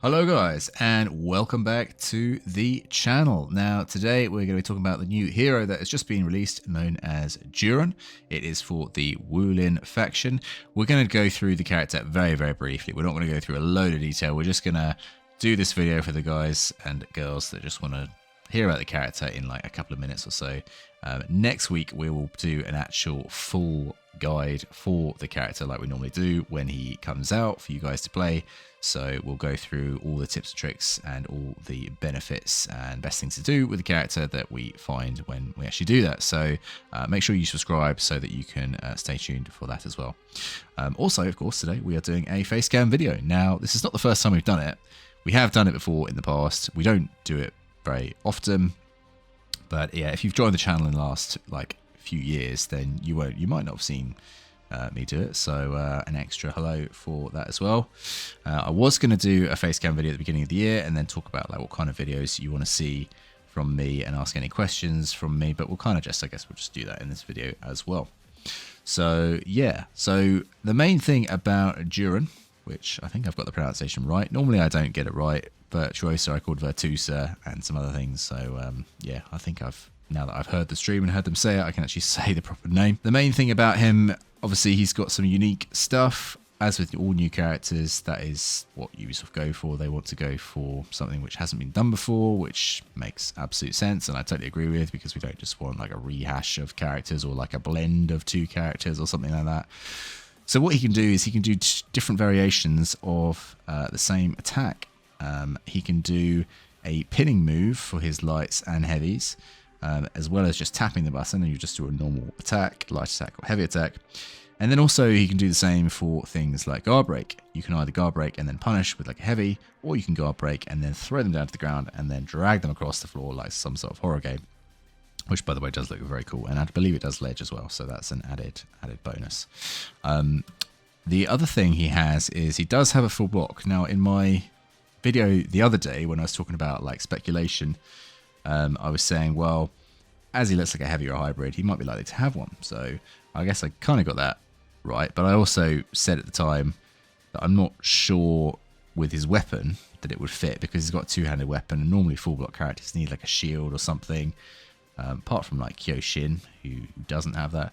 Hello guys, and welcome back to the channel. Now today we're going to be talking about the new hero that has just been released, known as Juren. It is for the Wulin faction. We're going to go through the character very briefly. We're not going to go through a load of detail. We're just going to do this video for the guys and girls that just want to hear about the character in like a couple of minutes or so. Next week we will do an actual full guide for the character like we normally do when he comes out for you guys to play. So we'll go through all the tips and tricks and all the benefits and best things to do with the character that we find when we actually do that. So make sure you subscribe so that you can stay tuned for that as well. Also, of course, today we are doing a face cam video. Now, this is not the first time we've done it. We have done it before in the past. We don't do it very often. But yeah, if you've joined the channel in the last few years, then you might not have seen me do it. So an extra hello for that as well. I was going to do a face cam video at the beginning of the year and then talk about like what kind of videos you want to see from me and ask any questions from me, but we'll kind of just, I guess we'll just do that in this video as well. So yeah, so the main thing about Juren, which I think I've got the pronunciation right. Normally I don't get it right. Virtuosa I called Virtusa and some other things. So yeah, I think now that I've heard the stream and heard them say it, I can actually say the proper name. The main thing about him, obviously he's got some unique stuff. As with all new characters, that is what Ubisoft go for. They want to go for something which hasn't been done before, which makes absolute sense, and I totally agree with, because we don't just want like a rehash of characters or like a blend of two characters or something like that. So what he can do is he can do different variations of the same attack. He can do a pinning move for his lights and heavies, as well as just tapping the button, and you just do a normal attack, light attack or heavy attack. And then also he can do the same for things like guard break. You can either guard break and then punish with like a heavy, or you can guard break and then throw them down to the ground and then drag them across the floor like some sort of horror game, which by the way does look very cool, and I believe it does ledge as well, so that's an added bonus. The other thing he has is he does have a full block. Now in my video the other day when I was talking about like speculation, I was saying, well, as he looks like a heavy or a hybrid, he might be likely to have one. So I guess I kind of got that right, but I also said at the time that I'm not sure with his weapon that it would fit, because he's got a two-handed weapon, and normally full block characters need like a shield or something, apart from like Kyoshin, who doesn't have that.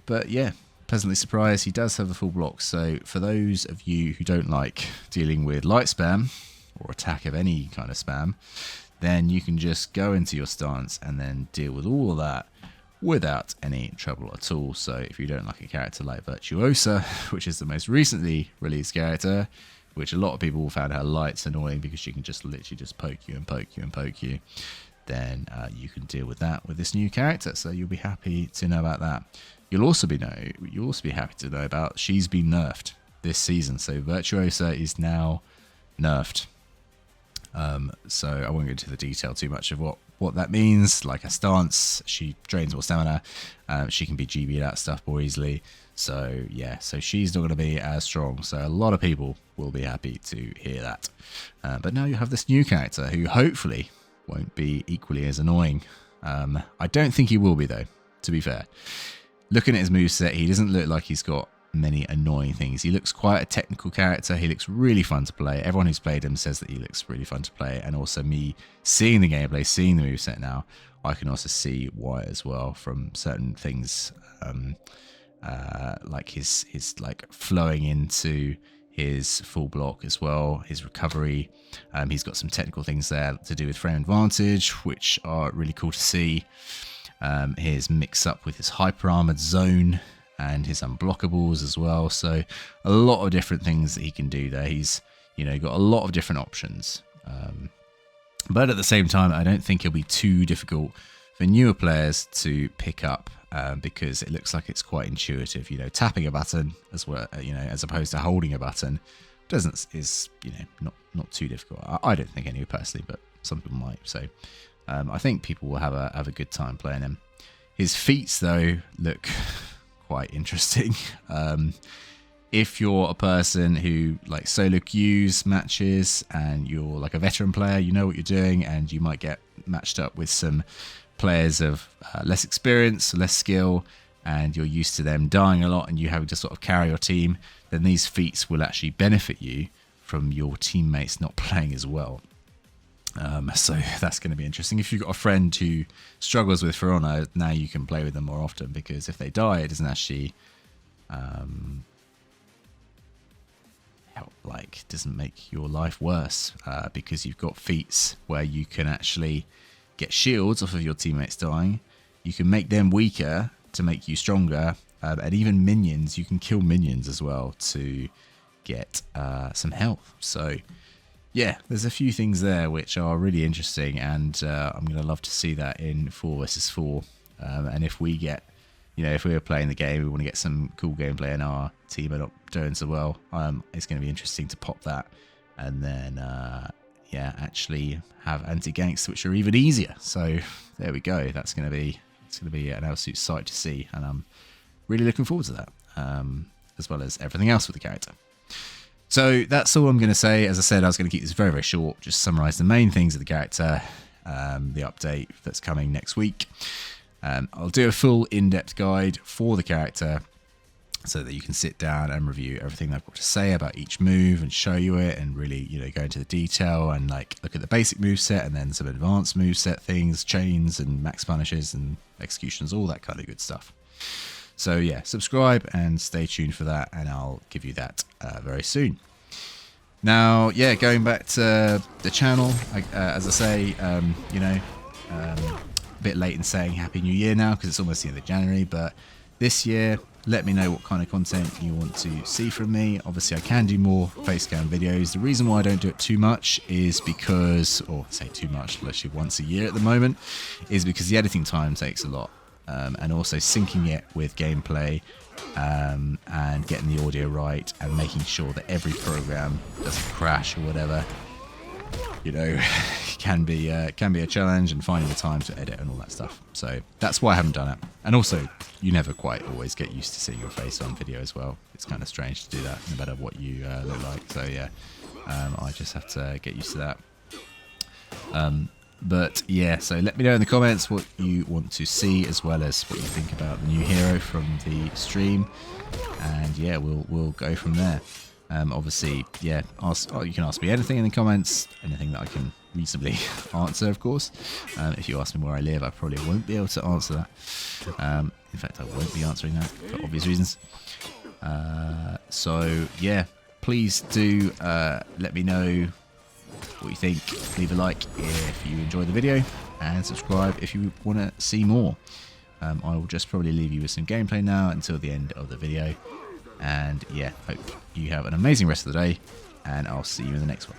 But yeah, pleasantly surprised he does have the full block. So for those of you who don't like dealing with light spam or attack of any kind of spam, then you can just go into your stance and then deal with all of that without any trouble at all. So if you don't like a character like Virtuosa, which is the most recently released character, which a lot of people found her lights annoying because she can just literally just poke you and poke you and poke you, then you can deal with that with this new character. So you'll be happy to know about that. You'll also be happy to know about she's been nerfed this season. So Virtuosa is now nerfed. So I won't go into the detail too much of what that means. Like a stance, she drains more stamina. She can be GB'd out stuff more easily. So yeah, so she's not going to be as strong. So a lot of people will be happy to hear that. But now you have this new character who hopefully won't be equally as annoying. I don't think he will be though, to be fair. Looking at his moveset, he doesn't look like he's got many annoying things. He looks quite a technical character. He looks really fun to play. Everyone who's played him says that he looks really fun to play, and also me seeing the gameplay, seeing the moveset now, I can also see why as well from certain things, like his like flowing into his full block as well, his recovery. He's got some technical things there to do with frame advantage, which are really cool to see. His mix up with his hyper armored zone and his unblockables as well. So a lot of different things that he can do there. He's, got a lot of different options. But at the same time, I don't think it'll be too difficult for newer players to pick up, because it looks like it's quite intuitive. Tapping a button as well, as opposed to holding a button is not too difficult. I don't think anyway personally, but some people might. So I think people will have a good time playing him. His feats though look quite interesting. If you're a person who like solo queues matches and you're like a veteran player, you know what you're doing, and you might get matched up with some players of less experience, less skill, and you're used to them dying a lot and you having to sort of carry your team, then these feats will actually benefit you from your teammates not playing as well. So that's going to be interesting. If you've got a friend who struggles with For Honor, now you can play with them more often, because if they die, it doesn't actually help, like, doesn't make your life worse, because you've got feats where you can actually get shields off of your teammates dying. You can make them weaker to make you stronger, and even minions, you can kill minions as well to get some health. So yeah, there's a few things there which are really interesting, and I'm going to love to see that in 4 versus 4. And if we get, you know, if we were playing the game, we want to get some cool gameplay and our team are not doing so well, it's going to be interesting to pop that, and then yeah, actually have anti-ganks which are even easier. So there we go. That's going to be, it's going to be an absolute sight to see, and I'm really looking forward to that, as well as everything else with the character. So that's all I'm going to say. As I said, I was going to keep this very, very short, just summarise the main things of the character, the update that's coming next week. I'll do a full in-depth guide for the character so that you can sit down and review everything I've got to say about each move and show you it, and really, you know, go into the detail and like look at the basic moveset and then some advanced moveset things, chains and max punishes and executions, all that kind of good stuff. So yeah, subscribe and stay tuned for that, and I'll give you that very soon. Now, yeah, going back to the channel, as I say, you know, a bit late in saying Happy New Year now because it's almost the end of January, but this year, let me know what kind of content you want to see from me. Obviously, I can do more face cam videos. The reason why I don't do it too much is because, or say too much, literally once a year at the moment, is because the editing time takes a lot. And also syncing it with gameplay, and getting the audio right, and making sure that every program doesn't crash or whatever, you know, can be a challenge, and finding the time to edit and all that stuff. So that's why I haven't done it. And also, you never quite always get used to seeing your face on video as well. It's kind of strange to do that no matter what you look like. So yeah, I just have to get used to that. But yeah, so let me know in the comments what you want to see, as well as what you think about the new hero from the stream, and yeah, we'll go from there. Obviously, yeah, you can ask me anything in the comments, anything that I can reasonably answer, of course. If you ask me where I live, I probably won't be able to answer that. In fact, I won't be answering that for obvious reasons. So yeah, please do let me know what you think. Leave a like if you enjoyed the video, and subscribe if you want to see more. I will just probably leave you with some gameplay now until the end of the video, and yeah, hope you have an amazing rest of the day, and I'll see you in the next one.